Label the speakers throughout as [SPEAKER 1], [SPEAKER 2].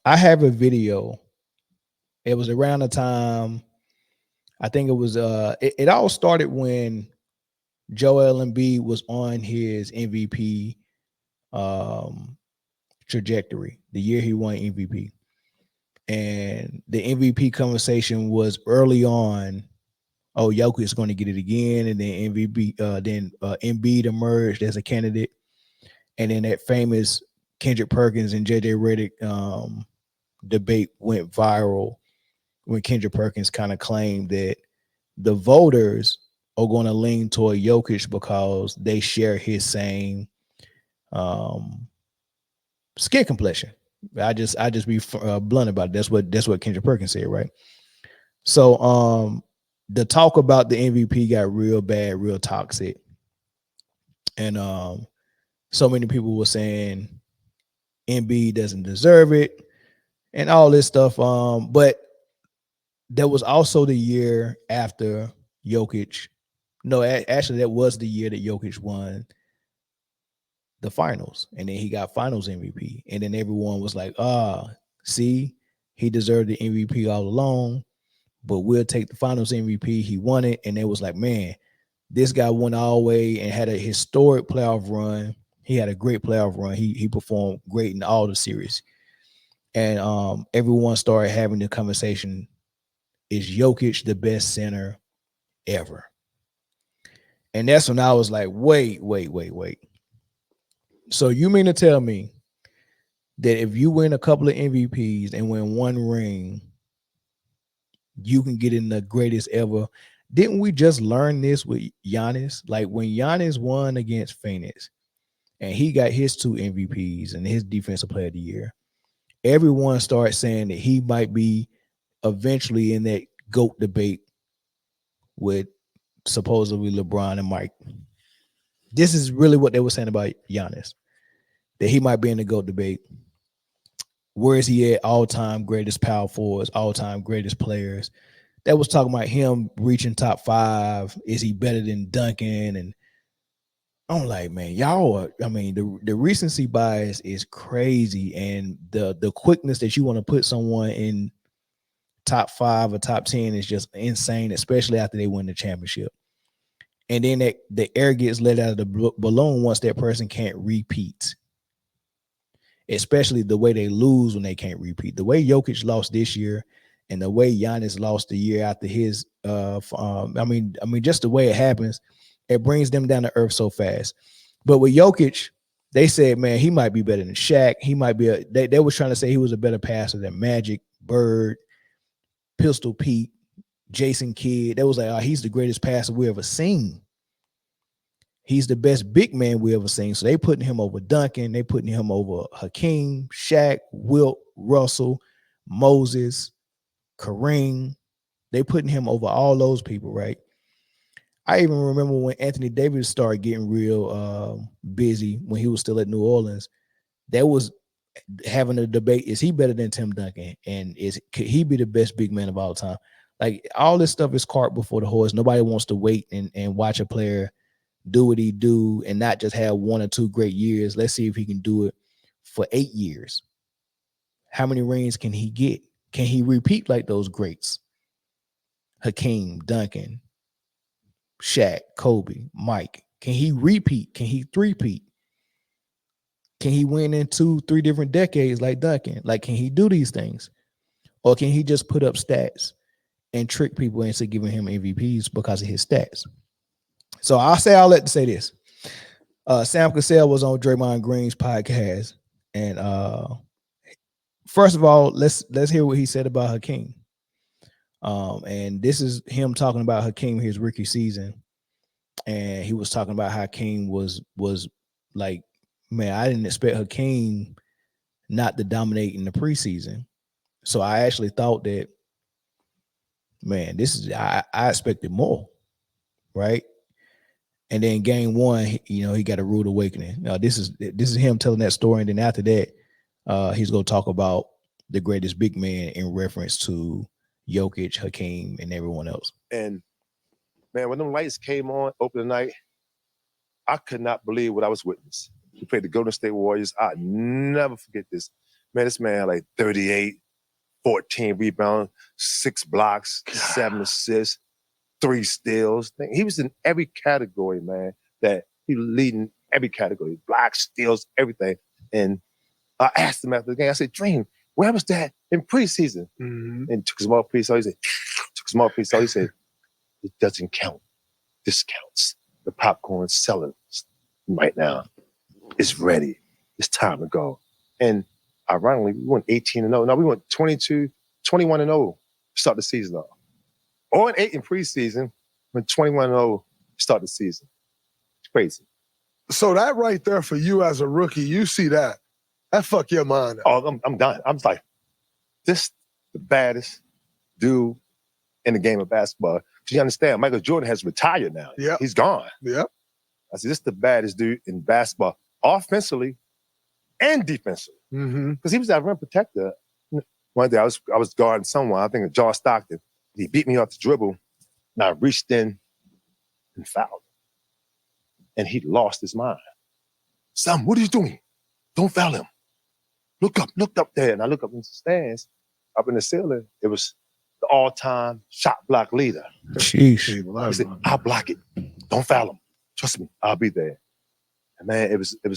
[SPEAKER 1] I have a video. It was around the time, I think it was it all started when Joel Embiid was on his MVP um trajectory, the year he won MVP. And the MVP conversation was early on. Oh, Jokic is going to get it again, and then Embiid emerged as a candidate, and then that famous Kendrick Perkins and JJ Redick debate went viral when Kendrick Perkins kind of claimed that the voters are going to lean toward Jokic because they share his same um, skin complexion. I just be blunt about it. That's what Kendrick Perkins said, right? So the talk about the MVP got real bad, real toxic, and so many people were saying Embiid doesn't deserve it and all this stuff. But there was also the year after Jokic. No, actually, that was the year that Jokic won the finals, and then he got Finals MVP, and then everyone was like, see, he deserved the MVP all along, but we'll take the Finals MVP. He won it, and it was like, man, this guy went all the way and had a historic playoff run. He had a great playoff run. He performed great in all the series, and everyone started having the conversation: is Jokic the best center ever? And that's when I was like, wait. So you mean to tell me that if you win a couple of MVPs and win one ring, you can get in the greatest ever? Didn't we just learn this with Giannis? Like when Giannis won against Phoenix and he got his two MVPs and his defensive player of the year, everyone started saying that he might be eventually in that GOAT debate with supposedly LeBron and Mike. This is really what they were saying about Giannis, that he might be in the GOAT debate. Where is he at? All-time greatest power forwards, all-time greatest players. That was talking about him reaching top 5. Is he better than Duncan? And I'm like, man, y'all are, I mean, the recency bias is crazy. And the quickness that you want to put someone in top 5 or top 10 is just insane, especially after they win the championship. And then the air gets let out of the balloon once that person can't repeat, especially the way they lose when they can't repeat. The way Jokic lost this year and the way Giannis lost the year after his, I mean, just the way it happens, it brings them down to earth so fast. But with Jokic, they said, man, he might be better than Shaq. He might be they was trying to say he was a better passer than Magic, Bird, Pistol Pete, Jason Kidd. They was like, oh, he's the greatest passer we ever seen. He's the best big man we ever seen. So they putting him over Duncan. They putting him over Hakeem, Shaq, Wilt, Russell, Moses, Kareem. They putting him over all those people, right? I even remember when Anthony Davis started getting real busy when he was still at New Orleans. That was having a debate: is he better than Tim Duncan? And could he be the best big man of all time? Like all this stuff is cart before the horse. Nobody wants to wait and watch a player do what he do and not just have 1 or 2 great years. Let's see if he can do it for 8 years. How many rings can he get? Can he repeat like those greats? Hakeem, Duncan, Shaq, Kobe, Mike. Can he repeat? Can he three-peat? Can he win in 2, 3 different decades like Duncan? Like, can he do these things? Or can he just put up stats and trick people into giving him MVPs because of his stats? So I'll say all that to say this. Sam Cassell was on Draymond Green's podcast, and first of all, let's hear what he said about Hakeem. And this is him talking about Hakeem his rookie season, and he was talking about how Hakeem was like, man, I didn't expect Hakeem not to dominate in the preseason. So I actually thought that, man, this is I expected more, right? And then game 1, he got a rude awakening. This is him telling that story, and then after that, he's gonna talk about the greatest big man in reference to Jokic, Hakeem, and everyone else.
[SPEAKER 2] And man, when them lights came on, opening night, I could not believe what I was witnessing. We played the Golden State Warriors. I never forget this. Man, this man had like 38, 14 rebounds, 6 blocks, 7 assists, 3 steals. He was in every category, man, that he was leading every category. Blocks, steals, everything. And I asked him after the game, I said, Dream, where was that in preseason? And took him off preseason. He said, it doesn't count. This counts. The popcorn's selling right now. It's ready. It's time to go. And ironically, we went 18-0. No, we went 21-0 to start the season off. 0-8 in preseason, went 21-0 to start the season. It's crazy.
[SPEAKER 3] So that right there for you as a rookie, you see that fuck your mind up.
[SPEAKER 2] Oh, I'm done. I'm just like, this the baddest dude in the game of basketball. Because you understand, Michael Jordan has retired now.
[SPEAKER 3] Yeah.
[SPEAKER 2] He's gone.
[SPEAKER 3] Yep.
[SPEAKER 2] I said, this is the baddest dude in basketball, offensively and defensively. Because he was that rim protector. One day I was guarding someone, I think it was John Stockton. He beat me off the dribble, and I reached in and fouled. And he lost his mind. Sam, what are you doing? Don't foul him. Look up there. And I look up in the stands, up in the ceiling. It was the all-time shot block leader.
[SPEAKER 1] Sheesh.
[SPEAKER 2] He said, I'll block it. Don't foul him. Trust me, I'll be there. And man, it was a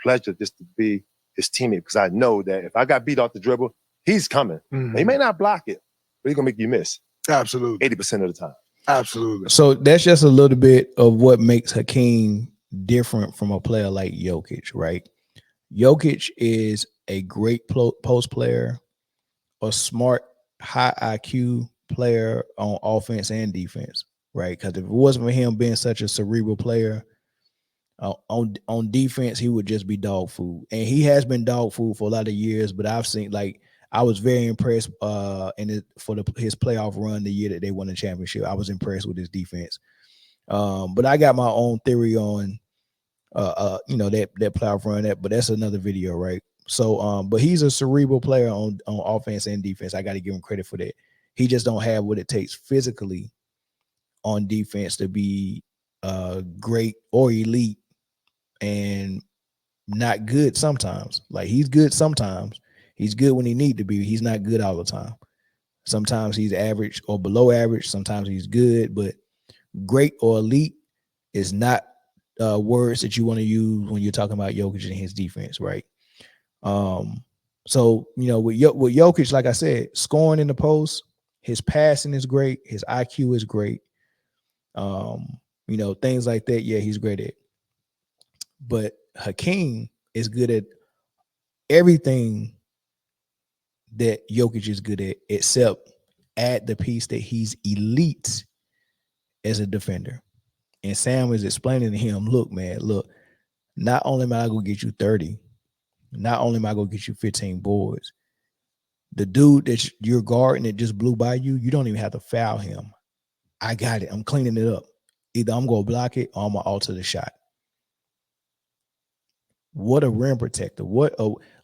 [SPEAKER 2] pleasure just to be his teammate, because I know that if I got beat off the dribble, he's coming. He may not block it, but he's gonna make you miss.
[SPEAKER 3] Absolutely.
[SPEAKER 2] 80% of the time.
[SPEAKER 3] Absolutely.
[SPEAKER 1] So that's just a little bit of what makes Hakeem different from a player like Jokic, right? Jokic is a great post player, a smart, high IQ player on offense and defense, right? Because if it wasn't for him being such a cerebral player, on defense, he would just be dog food. And he has been dog food for a lot of years, but I've seen, like, I was very impressed his playoff run the year that they won the championship. I was impressed with his defense. But I got my own theory on that playoff run, but that's another video, right? So but he's a cerebral player on offense and defense. I got to give him credit for that. He just don't have what it takes physically on defense to be great or elite, and not good sometimes. Like, he's good sometimes. He's good when he need to be. He's not good all the time. Sometimes he's average or below average. Sometimes he's good, but great or elite is not words that you want to use when you're talking about Jokic and his defense, right? So, with Jokic, like I said, scoring in the post, his passing is great. His IQ is great. Things like that. Yeah, he's great at. But Hakeem is good at everything that Jokic is good at, except add the piece that he's elite as a defender. And Sam is explaining to him, look, not only am I going to get you 30, not only am I going to get you 15 boards, the dude that you're guarding that just blew by you, you don't even have to foul him. I got it. I'm cleaning it up. Either I'm going to block it or I'm going to alter the shot. What a rim protector.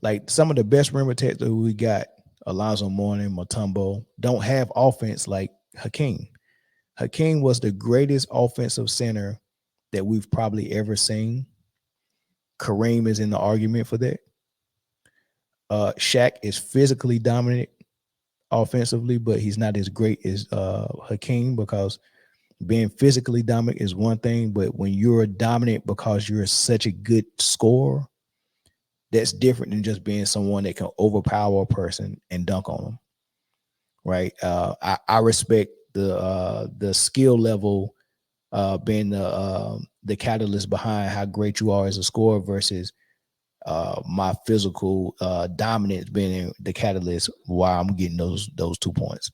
[SPEAKER 1] Like some of the best rim protectors we got, Alonzo Mourning, Mutombo, don't have offense like Hakeem. Hakeem was the greatest offensive center that we've probably ever seen. Kareem is in the argument for that. Shaq is physically dominant offensively, but he's not as great as Hakeem, because being physically dominant is one thing, but when you're dominant because you're such a good scorer, that's different than just being someone that can overpower a person and dunk on them, right? I respect the skill level being the catalyst behind how great you are as a scorer versus my physical dominance being the catalyst while I'm getting those 2 points,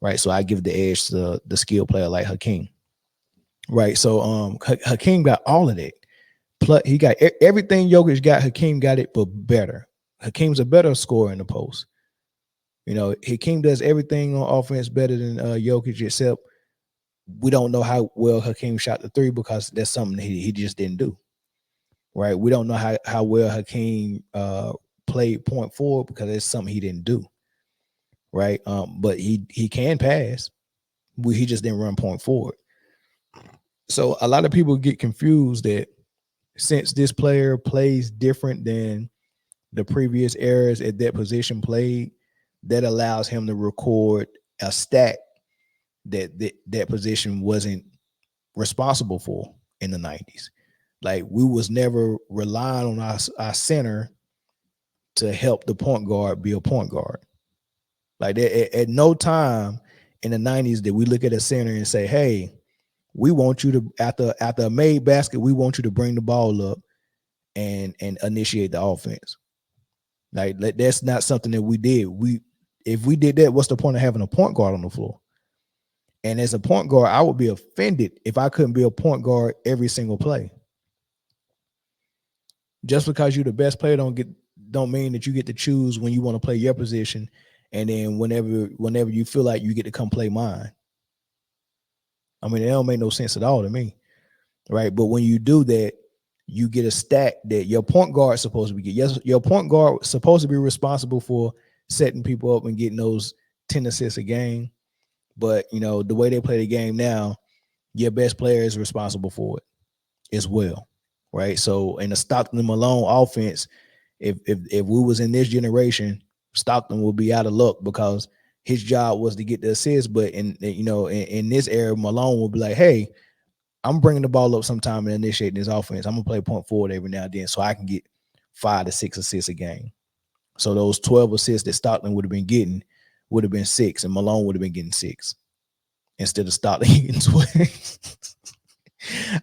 [SPEAKER 1] right? So I give the edge to the skill player like Hakeem, right? So Hakeem got all of that. Plus, he got everything Jokic got. Hakeem got it, but better. Hakeem's a better scorer in the post. Hakeem does everything on offense better than Jokic, except we don't know how well Hakeem shot the three, because that's something he just didn't do. Right? We don't know how well Hakeem played point forward, because it's something he didn't do. Right? But he can pass. He just didn't run point forward. So a lot of people get confused that since this player plays different than the previous errors at that position played, that allows him to record a stat that position wasn't responsible for in the 90s. Like, we was never relying on our center to help the point guard be a point guard. Like, at no time in the 90s did we look at a center and say, hey, we want you to, after a made basket, we want you to bring the ball up and initiate the offense. Like, that's not something that we did. If we did that, what's the point of having a point guard on the floor? And as a point guard, I would be offended if I couldn't be a point guard every single play. Just because you're the best player don't mean that you get to choose when you want to play your position, and then whenever you feel like you get to come play mine. I mean, it don't make no sense at all to me, right? But when you do that, you get a stat that your point guard is supposed to be getting. Yes, your point guard is supposed to be responsible for setting people up and getting those 10 assists a game. But, the way they play the game now, your best player is responsible for it as well, right? So in the Stockton and Malone offense, if we was in this generation, Stockton would be out of luck because his job was to get the assist. But in this era, Malone will be like, hey, I'm bringing the ball up sometime and initiating this offense. I'm going to play point forward every now and then so I can get 5 to 6 assists a game. So those 12 assists that Stockton would have been getting would have been 6, and Malone would have been getting 6 instead of Stockton getting 12.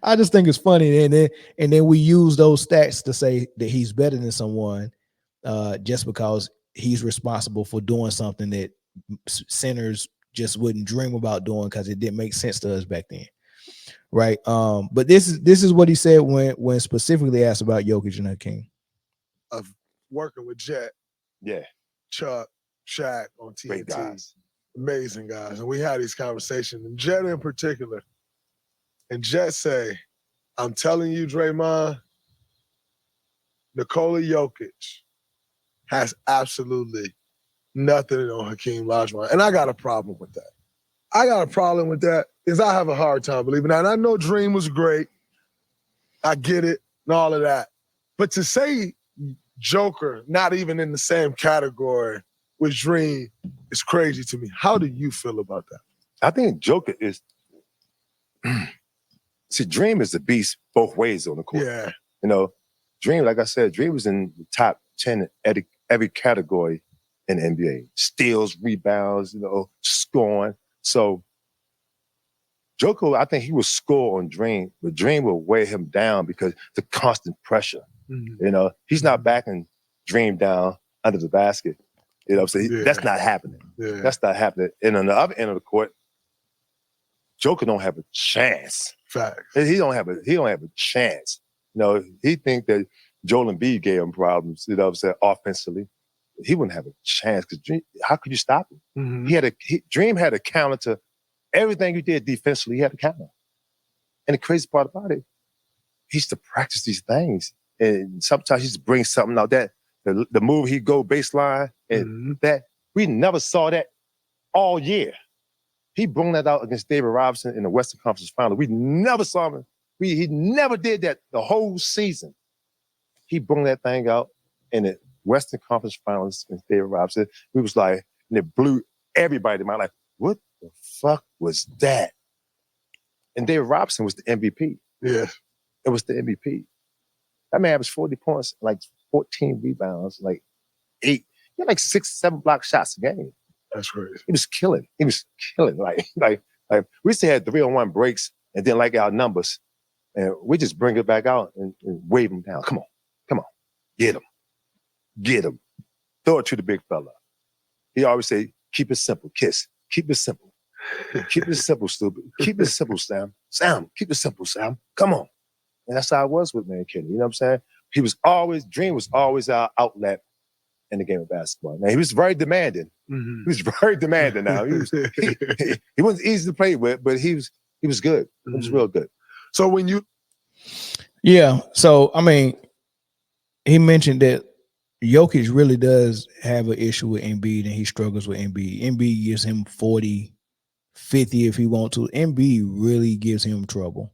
[SPEAKER 1] I just think it's funny. And then we use those stats to say that he's better than someone just because he's responsible for doing something that centers just wouldn't dream about doing because it didn't make sense to us back then. Right. But this is what he said when specifically asked about Jokic and Hakeem.
[SPEAKER 3] Of working with Jet, Chuck, Shaq on TNT.
[SPEAKER 2] Great guys.
[SPEAKER 3] Amazing guys. And we had these conversations, and Jet in particular. And Jet say, I'm telling you, Draymond, Nikola Jokic has absolutely nothing on Hakeem Olajuwon. And I got a problem with that. I got a problem with that because I have a hard time believing that. And I know Dream was great. I get it and all of that. But to say Joker not even in the same category with Dream is crazy to me. How do you feel about that?
[SPEAKER 2] I think Joker is see, Dream is a beast both ways on the court.
[SPEAKER 3] Yeah.
[SPEAKER 2] Dream, like I said, Dream was in the top 10 in every category in the NBA. Steals, rebounds, scoring. So Joker, I think he would score on Dream, but Dream will weigh him down because the constant pressure. Mm-hmm. He's not backing Dream down under the basket. So that's not happening. Yeah. That's not happening. And on the other end of the court, Joker don't have a chance.
[SPEAKER 3] Facts.
[SPEAKER 2] He don't have a chance. He think that Joel Embiid gave him problems, offensively. He wouldn't have a chance because how could you stop him? Mm-hmm. Dream had a counter to everything you did defensively. He had a counter. And the crazy part about it, he used to practice these things. And sometimes he used to bring something out that the move he'd go baseline and that we never saw that all year. He brought that out against David Robinson in the Western Conference Final. We never saw him. He never did that the whole season. He brought that thing out in the Western Conference Finals against David Robinson. We was like, and it blew everybody mind. Like, what the fuck was that? And David Robinson was the MVP.
[SPEAKER 3] Yeah.
[SPEAKER 2] It was the MVP. That man averaged 40 points, like 14 rebounds, like 8. He had like 6, 7 block shots a game.
[SPEAKER 3] That's crazy.
[SPEAKER 2] He was killing. Like we used to have 3-on-1 breaks and then like our numbers. And we just bring it back out and wave him down. Come on. Get him. Throw it to the big fella. He always say, keep it simple, Kiss. Keep it simple. Keep it simple, stupid. Keep it simple, Sam. Sam, keep it simple, Sam. Come on. And that's how it was with Man Kenny. You know what I'm saying? Dream was always our outlet in the game of basketball. Now, he was very demanding. Mm-hmm. He was very demanding now. He wasn't easy to play with, but he was good. He was real good.
[SPEAKER 3] So when you...
[SPEAKER 1] Yeah. So, I mean, he mentioned that Jokic really does have an issue with Embiid and he struggles with Embiid. Embiid gives him 40, 50 if he wants to. Embiid really gives him trouble.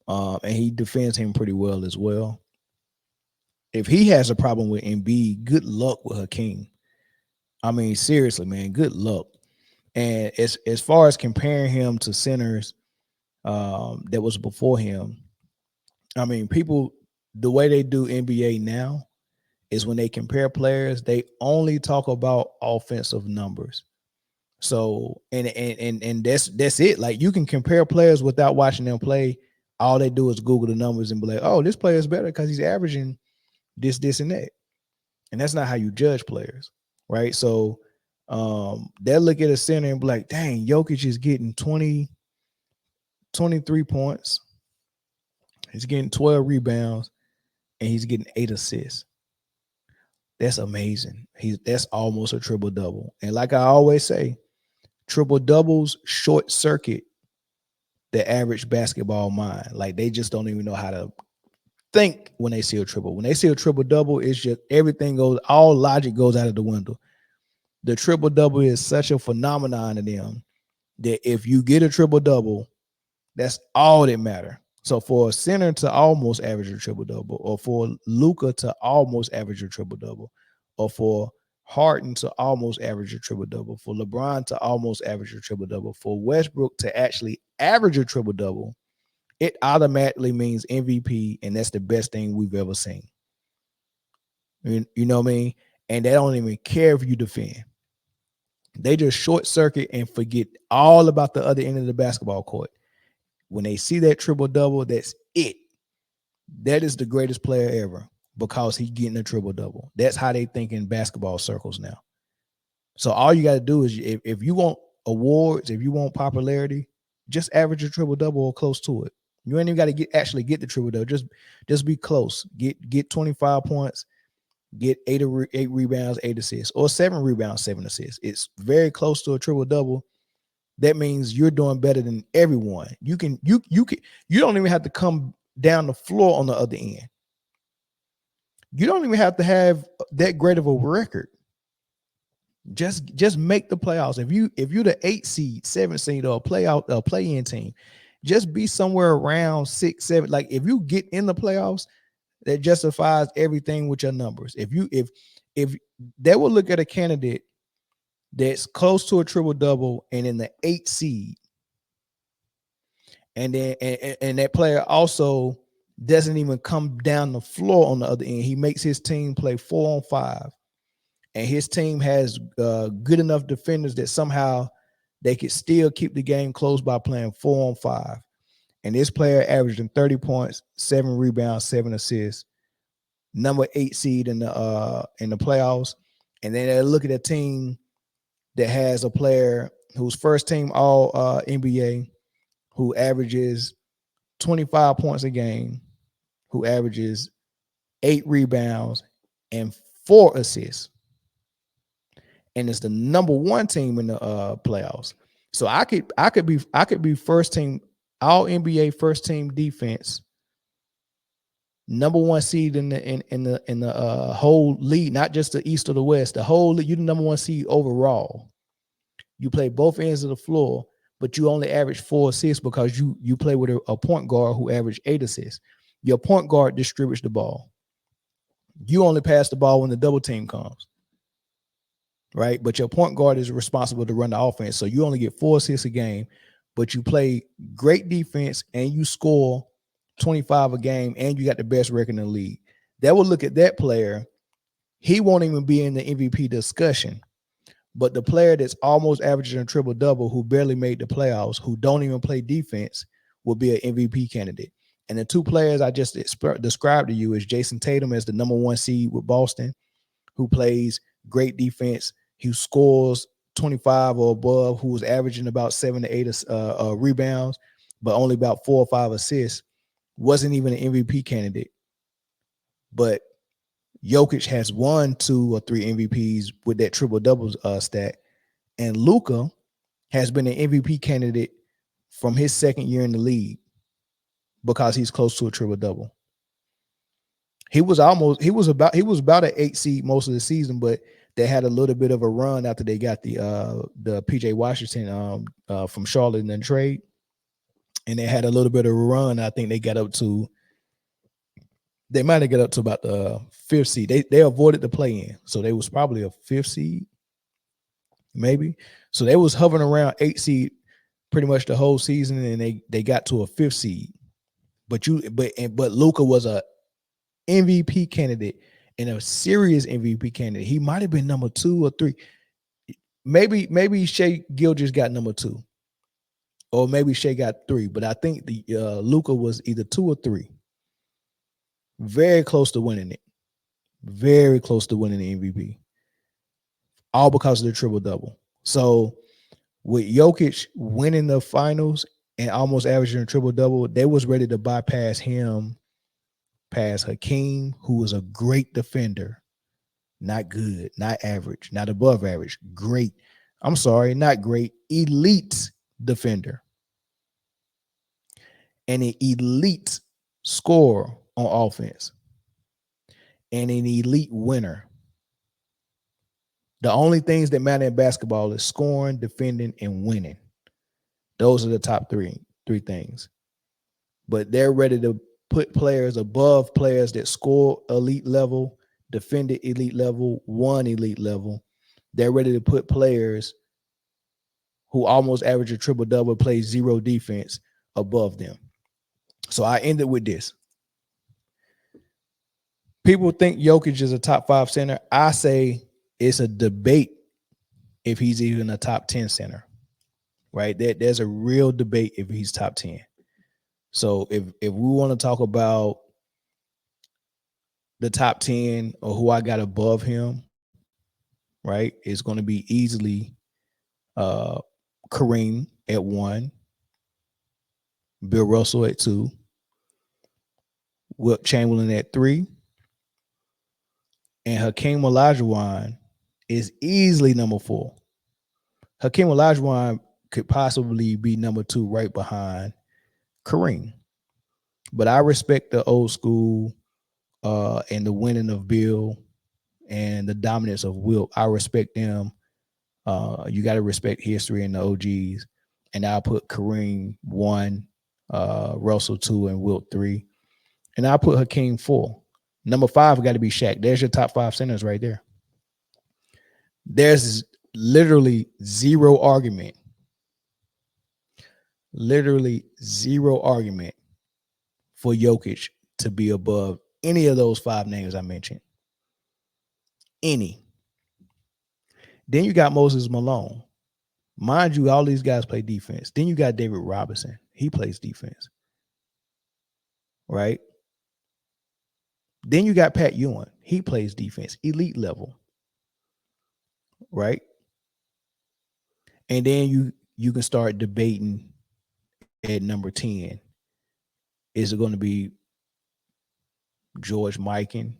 [SPEAKER 1] And he defends him pretty well as well. If he has a problem with Embiid, good luck with Hakeem. I mean, seriously, man, good luck. And as far as comparing him to centers that was before him, I mean, people, the way they do NBA now is when they compare players, they only talk about offensive numbers. So and that's it. Like you can compare players without watching them play. All they do is Google the numbers and be like, oh, this player is better because he's averaging this, and that. And that's not how you judge players, right? So they'll look at a center and be like, dang, Jokic is getting 23 points. He's getting 12 rebounds and he's getting 8 assists. That's amazing. That's almost a triple double. And like I always say, triple doubles short circuit the average basketball mind. Like they just don't even know how to think when they see a triple. When they see a triple double, it's just everything goes, all logic goes out of the window. The triple double is such a phenomenon to them that if you get a triple double, that's all that matter. So for a center to almost average a triple double, or for Luka to almost average a triple double, or for Harden to almost average a triple double, for LeBron to almost average a triple double, for Westbrook to actually average a triple double, it automatically means MVP, and that's the best thing we've ever seen. You know what I mean? And they don't even care if you defend. They just short circuit and forget all about the other end of the basketball court. When they see that triple double, that's it. That is the greatest player ever because he's getting a triple double. That's how they think in basketball circles now. So all you got to do is if you want awards, if you want popularity, just average a triple double or close to it. You ain't even got to actually get the triple double. Just be close. Get 25 points, get 8 rebounds, 8 assists, or 7 rebounds, 7 assists. It's very close to a triple double. That means you're doing better than everyone. You don't even have to come down the floor on the other end. You don't even have to have that great of a record. Just make the playoffs. If you're the 8 seed, 7 seed, or a play-in team, just be somewhere around 6, 7. Like if you get in the playoffs, that justifies everything with your numbers. If they will look at a candidate that's close to a triple double and in the 8 seed, and then and that player also doesn't even come down the floor on the other end. He makes his team play 4-on-5, and his team has good enough defenders that somehow they could still keep the game close by playing 4-on-5. And this player averaging 30 points, 7 rebounds, 7 assists, number 8 seed in the playoffs. And then they look at a team that has a player who's first team all NBA, who averages 25 points a game, who averages 8 rebounds and 4 assists. And it's the number 1 team in the playoffs. So I could be first team all NBA first team defense, number 1 seed in the whole league, not just the East or the West, the whole league. You're the number 1 seed overall. You play both ends of the floor, but you only average 4 assists because you play with a point guard who averaged 8 assists. Your point guard distributes the ball. You only pass the ball when the double team comes, right? But your point guard is responsible to run the offense. So you only get 4 assists a game, but you play great defense and you score 25 a game and you got the best record in the league. That will look at that player. He won't even be in the MVP discussion. But the player that's almost averaging a triple double, who barely made the playoffs, who don't even play defense, will be an MVP candidate. And the 2 players I just described to you is Jason Tatum as the number 1 seed with Boston, who plays great defense, who scores 25 or above, who was averaging about 7 to 8 rebounds, but only about 4 or 5 assists, wasn't even an MVP candidate. But Jokic has 1, 2, or 3 MVPs with that triple doubles stat, and Luka has been an MVP candidate from his second year in the league because he's close to a triple double. He was about an 8 seed most of the season, but they had a little bit of a run after they got the PJ Washington from Charlotte in the trade, and they had a little bit of a run. I think they got up to They might have got up to about the 5th seed. They avoided the play-in, so they was probably a 5th seed, maybe. So they was hovering around 8 seed pretty much the whole season, and they got to a 5th seed. But Luka was a MVP candidate and a serious MVP candidate. He might have been number 2 or 3. Maybe Shea Gilgeous got number 2, or maybe Shea got 3. But I think the Luka was either 2 or 3. Very close to winning it. Very close to winning the MVP. All because of the triple double. So with Jokic winning the finals and almost averaging a triple double, they was ready to bypass him, past Hakeem, who was a great defender. Not good, not average, not above average. Great. I'm sorry, not great. Elite defender. And an elite scorer on offense. And an elite winner. The only things that matter in basketball is scoring, defending, and winning. Those are the top three things. But they're ready to put players above players that score elite level, defended elite level, won elite level. They're ready to put players who almost average a triple-double, play zero defense above them. So I ended with this. People think Jokic is a top 5 center. I say it's a debate if he's even a top 10 center, right? There's a real debate if he's top 10. So if we want to talk about the top 10 or who I got above him, right, it's going to be easily Kareem at 1, Bill Russell at 2, Wilt Chamberlain at 3, and Hakeem Olajuwon is easily number 4. Hakeem Olajuwon could possibly be number 2 right behind Kareem. But I respect the old school and the winning of Bill and the dominance of Wilt. I respect them. You got to respect history and the OGs. And I'll put Kareem 1, Russell 2, and Wilt 3. And I'll put Hakeem 4. Number 5 got to be Shaq. There's your top 5 centers right there. There's literally zero argument. Literally zero argument for Jokic to be above any of those 5 names I mentioned. Any. Then you got Moses Malone. Mind you, all these guys play defense. Then you got David Robinson. He plays defense. Right? Then you got Pat Ewing. He plays defense. Elite level. Right? And then you can start debating at number 10. Is it going to be George Mikan?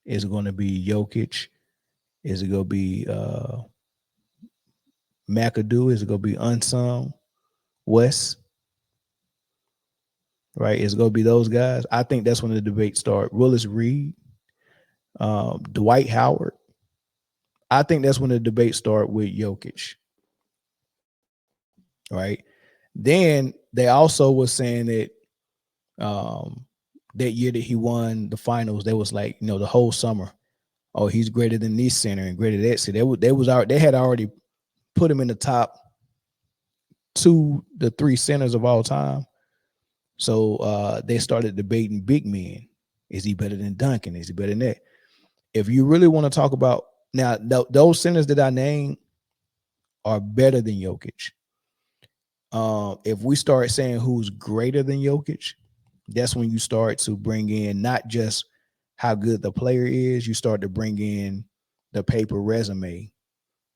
[SPEAKER 1] Is it going to be Jokic? Is it going to be McAdoo? Is it going to be Unsung West? Right? Is it going to be those guys? I think that's when the debate starts. Willis Reed, Dwight Howard. I think that's when the debate starts with Jokic. Right? Then they also was saying that that year that he won the finals, they was like, the whole summer, oh, he's greater than this center and greater than that. So they had already put him in the top 2 to 3 centers of all time. So they started debating big men. Is he better than Duncan? Is he better than that? If you really want to talk about now, those centers that I named are better than Jokic. If we start saying who's greater than Jokic, that's when you start to bring in not just how good the player is, you start to bring in the paper resume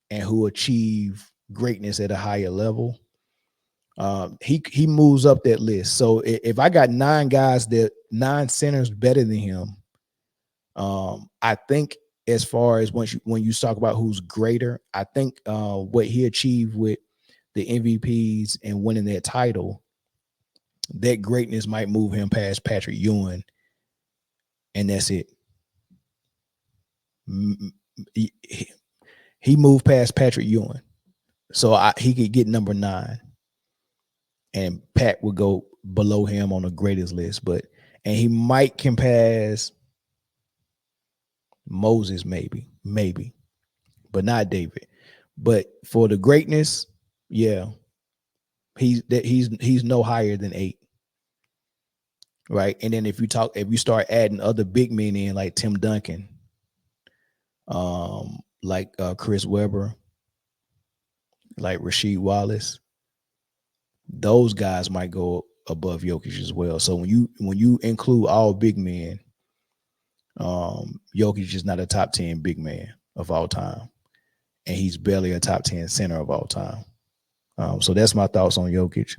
[SPEAKER 1] and who achieve greatness at a higher level. He moves up that list. So if I got 9 centers better than him, I think as far as when you talk about who's greater, I think what he achieved with the MVPs and winning that title, that greatness might move him past Patrick Ewing, and that's it. He moved past Patrick Ewing, so he could get number 9, and Pat would go below him on the greatest list. But and he might can pass Moses, maybe, but not David. But for the greatness, yeah, he's no higher than 8. Right. And then if you start adding other big men in like Tim Duncan, like Chris Webber, like Rasheed Wallace, those guys might go above Jokic as well. So when you include all big men, Jokic is not a top 10 big man of all time, and he's barely a top 10 center of all time. So that's my thoughts on Jokic.